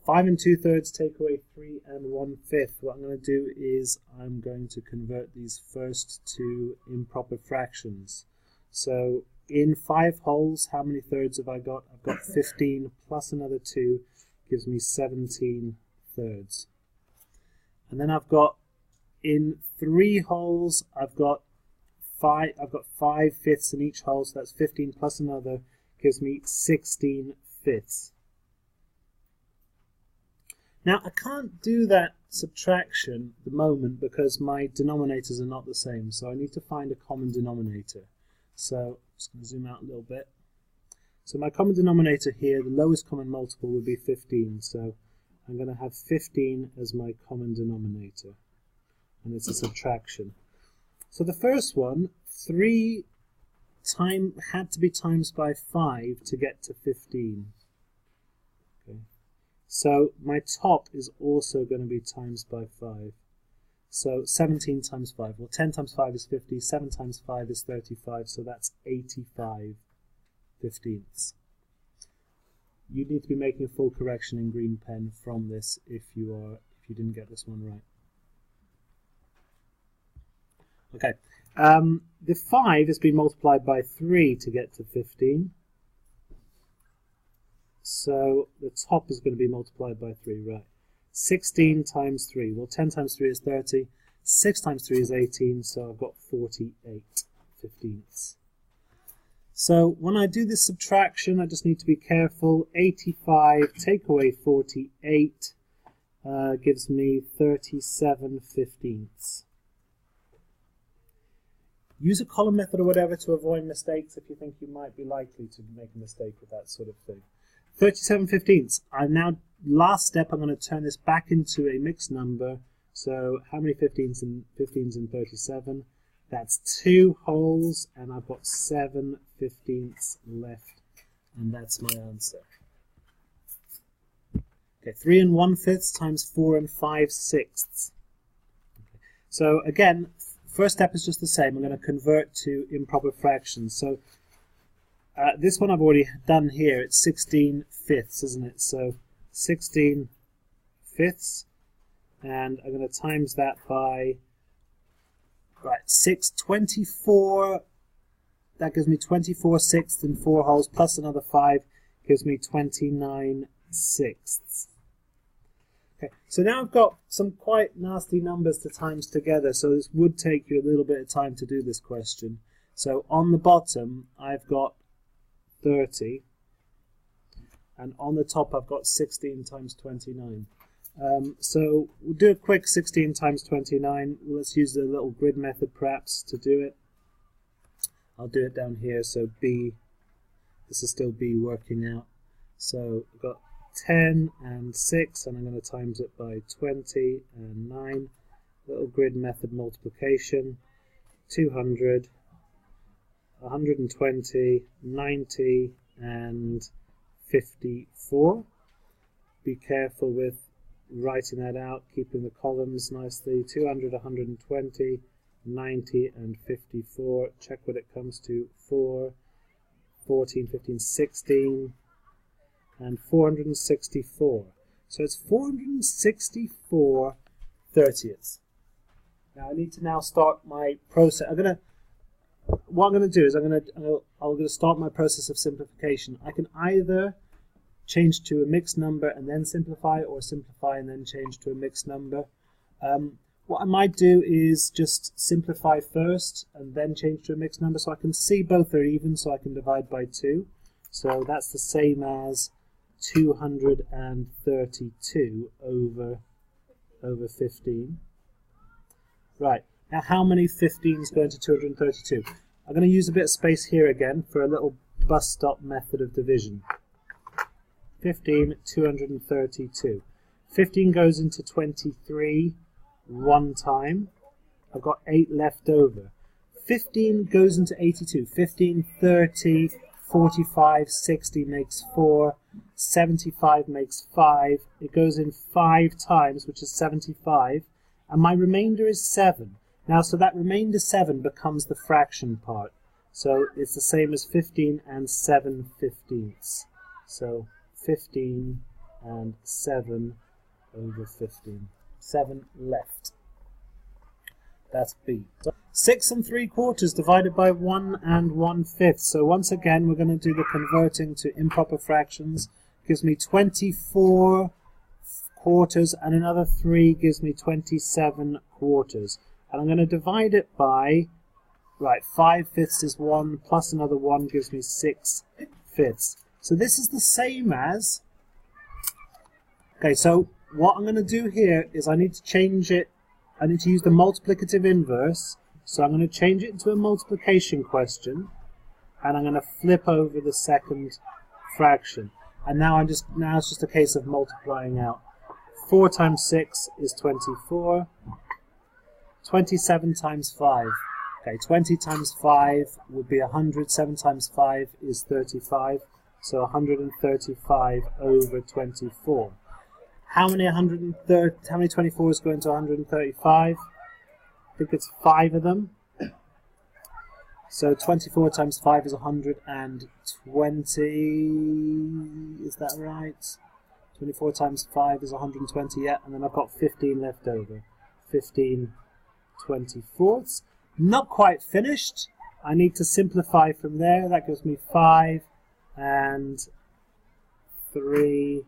5 2/3 take away 3 1/5. What I'm going to do is I'm going to convert these first to improper fractions. So in 5 wholes, how many thirds have I got? I've got 15 plus another 2 gives me 17 thirds. And then I've got in 3 wholes, I've got 5 fifths in each hole, so that's 15 plus another gives me 16 fifths. Now, I can't do that subtraction at the moment because my denominators are not the same, so I need to find a common denominator. So I'm just going to zoom out a little bit. So my common denominator here, the lowest common multiple would be 15, so I'm going to have 15 as my common denominator, and it's a subtraction. So the first one, 3 had to be times by 5 to get to 15. Okay. So my top is also going to be times by 5. So 17 times 5. Well, 10 times 5 is 50, 7 times 5 is 35, so that's 85 fifteenths. You need to be making a full correction in green pen from this if you didn't get this one right. Okay, the 5 has been multiplied by 3 to get to 15. So the top is going to be multiplied by 3, right? 16 times 3. Well, 10 times 3 is 30. 6 times 3 is 18, so I've got 48 fifteenths. So when I do this subtraction, I just need to be careful. 85 take away 48 gives me 37 fifteenths. Use a column method or whatever to avoid mistakes if you think you might be likely to make a mistake with that sort of thing. 37 fifteenths. Last step, I'm going to turn this back into a mixed number. So how many 15s in 37? That's 2 wholes, and I've got 7 fifteenths left, and that's my answer. Okay, 3 1/5 times 4 5/6. Okay. So again, first step is just the same. I'm going to convert to improper fractions. So this one I've already done here. It's 16 fifths, isn't it? So 16 fifths, and I'm going to times that by 24. That gives me 24 sixths in 4 wholes plus another 5 gives me 29 sixths. Okay, so now I've got some quite nasty numbers to times together, so this would take you a little bit of time to do this question. So on the bottom I've got 30, and on the top I've got 16 times 29. So we'll do a quick 16 times 29. Let's use the little grid method perhaps to do it. I'll do it down here, so B, this is still B working out. So I've got 10 and 6, and I'm going to times it by 20 and 9. Little grid method multiplication. 200, 120, 90, and 54. Be careful with writing that out, keeping the columns nicely. 200, 120, 90, and 54. Check what it comes to. 4, 14, 15, 16, and 464. So it's 464 30ths. Now I need to now start my process. What I'm going to do is I'm going to start my process of simplification. I can either change to a mixed number and then simplify, or simplify and then change to a mixed number. What I might do is just simplify first and then change to a mixed number, so I can see both are even, so I can divide by 2. So that's the same as 232 over 15. Right, now how many 15s go into 232? I'm going to use a bit of space here again for a little bus stop method of division. 15, 232. 15 goes into 23 one time. I've got 8 left over. 15 goes into 82. 15, 30, 45, 60 makes 4. 75 makes 5. It goes in 5 times, which is 75. And my remainder is 7. Now, so that remainder 7 becomes the fraction part. So it's the same as 15 and 7 fifteenths. So 15 and 7 over 15. 7 left. That's B. 6 3/4 divided by 1 1/5. So once again, we're going to do the converting to improper fractions. Gives me 24 quarters, and another 3 gives me 27 quarters. And I'm going to divide it by, right, 5/5 is 1, plus another 1 gives me 6/5. So this is the same as, okay, so what I'm going to do here is I need to change it. I need to use the multiplicative inverse. So I'm going to change it into a multiplication question, and I'm going to flip over the second fraction. And now it's just a case of multiplying out. 4 times 6 is 24. 27 times 5. Okay, 20 times 5 would be 100. 7 times 5 is 35. So 135 over 24. How many 24s go into 135? I think it's 5 of them. So 24 times 5 is 120. Is that right? 24 times 5 is 120, yeah. And then I've got 15 left over. 15 24ths. Not quite finished. I need to simplify from there. That gives me 5 and 3/8.